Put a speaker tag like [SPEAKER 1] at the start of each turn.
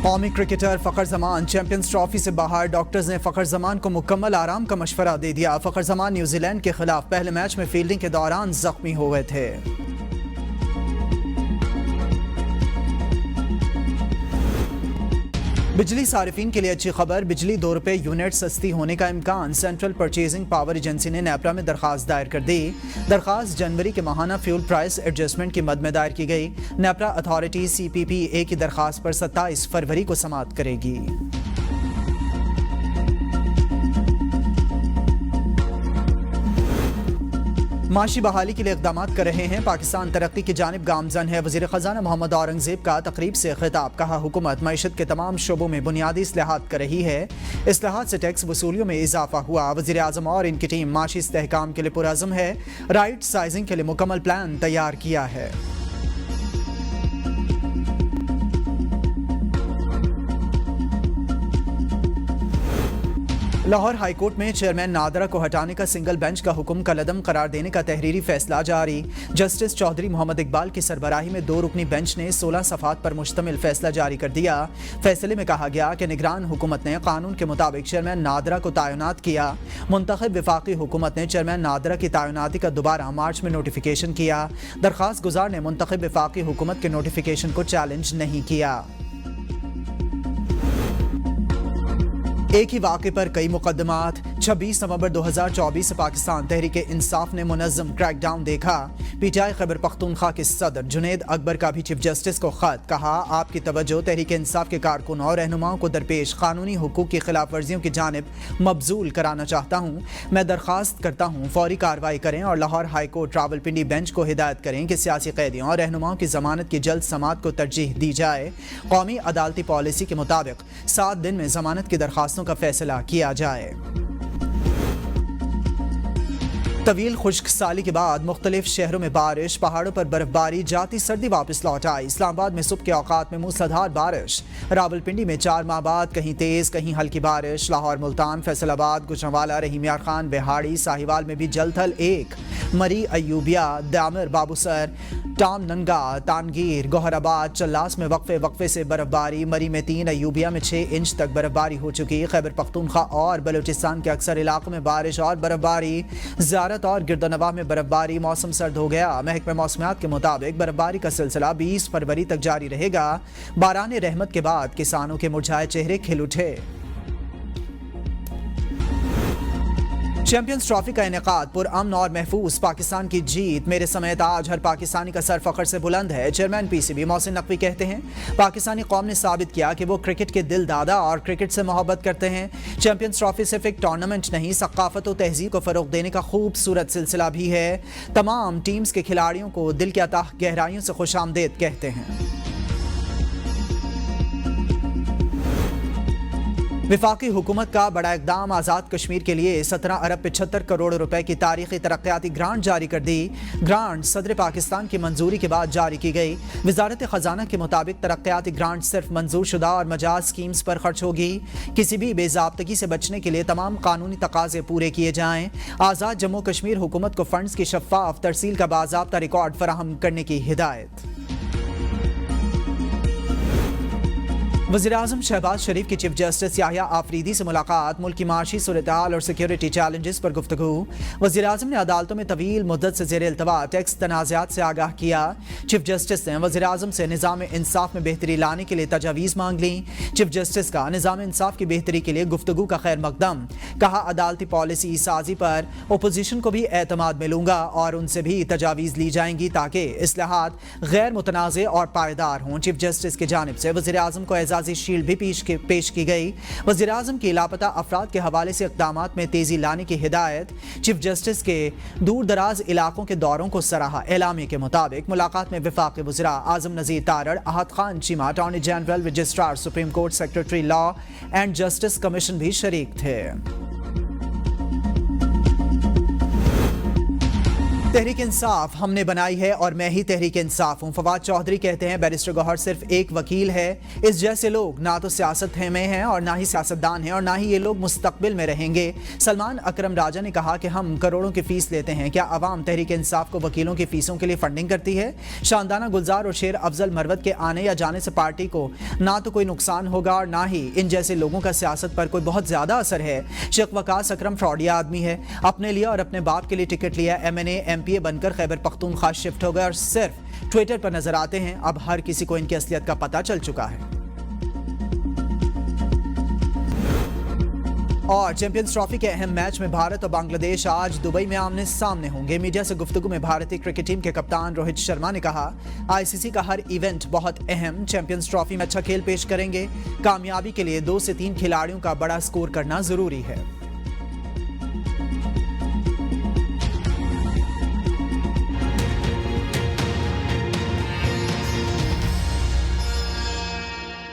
[SPEAKER 1] कौमी cricketer Fakhar Zaman champions trophy से बाहर। डॉक्टर्स ने फ़खर जमान को मुकम्मल आराम का मशवरा दे दिया। फ़खर जमान न्यूजीलैंड के खिलाफ पहले मैच में फील्डिंग के दौरान जख्मी हो गए थे। बिजली सारिफिन के लिए अच्छी खबर। बिजली ₹2 यूनिट सस्ती होने का इम्कान। सेंट्रल परचेजिंग पावर एजेंसी ने नेपरा में दरखास्त दायर कर दी। दरखास्त जनवरी के माहाना फ्यूल प्राइस एडजस्टमेंट की मद में दायर की गई। नेपरा अथॉरिटी CPPA की दरखास्त पर 27 फरवरी को समाअत करेगी। माशी बहाली के लिए इक़दाम कर रहे हैं। पाकिस्तान तरक्की की जानिब गामजन है। वज़ीर ख़ज़ाना मोहम्मद औरंगज़ेब का तकरीब से खिताब। कहा, हुकूमत मईशत के तमाम शोबों में बुनियादी इस्लाहात कर रही है। इस्लाहात से टैक्स वसूलियों में इजाफा हुआ। वज़ीर आज़म और इनकी टीम माशी इस्तेहकाम के लिए पुरअज़्म है। राइट साइजिंग के लिए मुकम्मल प्लान तैयार किया है। लाहौर हाईकोर्ट में चेयरमैन नादरा को हटाने का सिंगल बेंच का हुक्म कलअदम करार देने का तहरीरी फैसला जारी। जस्टिस चौधरी मोहम्मद इकबाल की सरबराही में 2 रुकनी बेंच ने 16 सफ़हात पर मुश्तमिल फैसला जारी कर दिया। फैसले में कहा गया कि निगरान हुकूमत ने कानून के मुताबिक चेयरमैन नादरा को तैनात किया। मुंतखब वफाकी हुकूमत ने चेयरमैन नादरा की तैनाती का दोबारा मार्च में नोटिफिकेशन किया। दरख्वास्त गुजार ने मुंतखब वफाकी हुकूमत के नोटिफिकेशन को चैलेंज नहीं किया। एक ही वाक़े पर कई मुकदमात। 26 नवंबर 2024 से पाकिस्तान तहरीक इंसाफ ने मुनज़्ज़म क्रैकडाउन देखा। PTI खैबर पख्तूनख्वा के सदर जुनैद अकबर का भी चीफ जस्टिस को खत। कहा, आपकी तवज्जो तहरीक इंसाफ के कारकुन और रहनुमाओं को दरपेश कानूनी हुकूक की खिलाफ वर्जियों की जानिब मबजूल कराना चाहता हूँ। मैं दरख्वास्त करता हूँ फौरी कार्रवाई करें और लाहौर हाईकोर्ट रावलपिंडी बेंच को हिदायत करें कि सियासी कैदियों और रहनुमाओं की जमानत की जल्द समाअत को तरजीह दी जाए। कौमी अदालती पॉलिसी के मुताबिक 7 दिन में जमानत की दरख्वास्तों का फैसला किया जाए। तवील खुश्क साली के बाद मुख्तलिफ शहरों में बारिश, पहाड़ों पर बर्फबारी, जाती सर्दी वापस लौट आई। इस्लामाबाद में सुबह के औकात में मूसलाधार बारिश। रावलपिंडी में 4 माह बाद कहीं तेज कहीं हल्की बारिश। लाहौर, मुल्तान, फैसलाबाद, गुजरांवाला, रहीम यार खान, बिहाड़ी, साहिवाल में भी जलथल 1, मरी, अयूबिया, दामर, बाबूसर, टाम नंगा, तानगीर, गौहराबाद, चल्लास में वक्फे से बर्फबारी। मरी में 3, अयूबिया में 6 इंच तक बर्फबारी हो चुकी। खैबर पख्तूनख्वा और बलूचिस्तान के अक्सर इलाकों में बारिश और बर्फबारी। ज़ारत और गिरदनवाह में बर्फबारी। मौसम सर्द हो गया। महकमा मौसमियात के मुताबिक बर्फबारी का सिलसिला 20 फरवरी तक जारी रहेगा। बाराने रहमत के बाद किसानों के मुरझाए चेहरे खिल उठे। चैंपियंस ट्रॉफी का इनेकाद पुरअमन और महफूज। पाकिस्तान की जीत मेरे समेत आज हर पाकिस्तानी का सर फख्र से बुलंद है। चेयरमैन PCB मोहसिन नकवी कहते हैं, पाकिस्तानी कौम ने साबित किया कि वो क्रिकेट के दिल दादा और क्रिकेट से मोहब्बत करते हैं। चैंपियंस ट्रॉफी सिर्फ एक टूर्नामेंट नहीं, सकाफत और तहजीब को फ़रोग देने का खूबसूरत सिलसिला भी है। तमाम टीम्स के खिलाड़ियों को दिल के अताह गहराइयों से खुशामदीद कहते हैं। वफाकी हुकूमत का बड़ा इक़दाम। आज़ाद कश्मीर के लिए 17 अरब 75 करोड़ रुपए की तारीखी तरक्याती ग्रांट जारी कर दी। ग्रांट सदर पाकिस्तान की मंजूरी के बाद जारी की गई। वजारत ख़जाना के मुताबिक तरक्याती ग्रांट सिर्फ मंजूर शुदा और मजाज स्कीम्स पर खर्च होगी। किसी भी बेज़ाब्तगी से बचने के लिए तमाम कानूनी तकाज़े पूरे किए जाएँ। आज़ाद जम्मू कश्मीर हुकूमत को फ़ंड्स की शफ़ाफ तरसील का बाज़ाब्ता रिकॉर्ड फराहम करने की हिदायत। वज़ीर-ए-आज़म शहबाज शरीफ की चीफ जस्टिस याहिया आफरीदी से मुलाकात। मुल्क की माशी सूरत-ए-हाल और सिक्योरिटी चैलेंजेस पर गुफ्तगू। वज़ीर-ए-आज़म ने अदालतों में तवील मुद्दत से ज़ेर इल्तवा टैक्स तनाज़ात से आगाह किया। चीफ जस्टिस ने वज़ीर-ए-आज़म से निज़ाम इंसाफ में बेहतरी लाने के लिए तजावीज़ मांग ली। चीफ जस्टिस का निज़ाम इंसाफ की बेहतरी के लिए गुफ्तगू का खैर मकदम। कहा, अदालती पॉलिसी साजी पर अपोजिशन को भी एतमाद मिलूंगा और उनसे भी तजावीज़ ली जाएंगी ताकि इस्लाहात गैर मुतनाज़े और पायदार हों। चीफ जस्टिस की जानिब से वज़ीर-ए-आज़म को एजाज़ी शील्ड भी पेश की गई। वज़ीर-ए-आज़म की लापता अफराद के हवाले से इक़दामात में तेज़ी लाने की हिदायत। चीफ जस्टिस के दूर दराज इलाकों के दौरों को सराहा। एलामी के मुताबिक मुलाकात में वफाक़ी वज़रा आज़म Nazir Tarar, Ahad Khan Cheema, attorney general, registrar supreme court, secretary law and justice commission भी शरीक थे। तहरीक इंसाफ हमने बनाई है और मैं ही तहरीक इंसाफ हूं। फवाद चौधरी कहते हैं बैरिस्टर गौहर सिर्फ एक वकील है। इस जैसे लोग ना तो सियासत में हैं और ना ही सियासतदान हैं और ना ही ये लोग मुस्तकबिल में रहेंगे। सलमान अकरम राजा ने कहा कि हम करोड़ों की फीस लेते हैं, क्या अवाम तहरीक इंसाफ को वकीलों की फीसों के लिए फंडिंग करती है? शानदाना गुलजार और शेर अफजल मरवत के आने या जाने से पार्टी को ना तो कोई नुकसान होगा और ना ही इन जैसे लोगों का सियासत पर कोई बहुत ज्यादा असर है। शेख वकास अकरम फ्रॉडिया आदमी है, अपने लिए और अपने बाप के लिए टिकट लिया, MNA MPA बनकर खैबर पख्तूनख्वा शिफ्ट हो गए और सिर्फ ट्विटर पर नजर आते हैं। अब हर किसी को इनकी असलियत का पता चल चुका है। और चैंपियंस ट्रॉफी के अहम मैच में भारत और बांग्लादेश आज दुबई में आमने सामने होंगे। मीडिया से गुफ्तगू में भारतीय क्रिकेट टीम के कप्तान रोहित शर्मा ने कहा, ICC का हर इवेंट बहुत अहम, चैंपियंस ट्रॉफी में अच्छा खेल पेश करेंगे। कामयाबी के लिए 2 से 3 खिलाड़ियों का बड़ा स्कोर करना जरूरी है।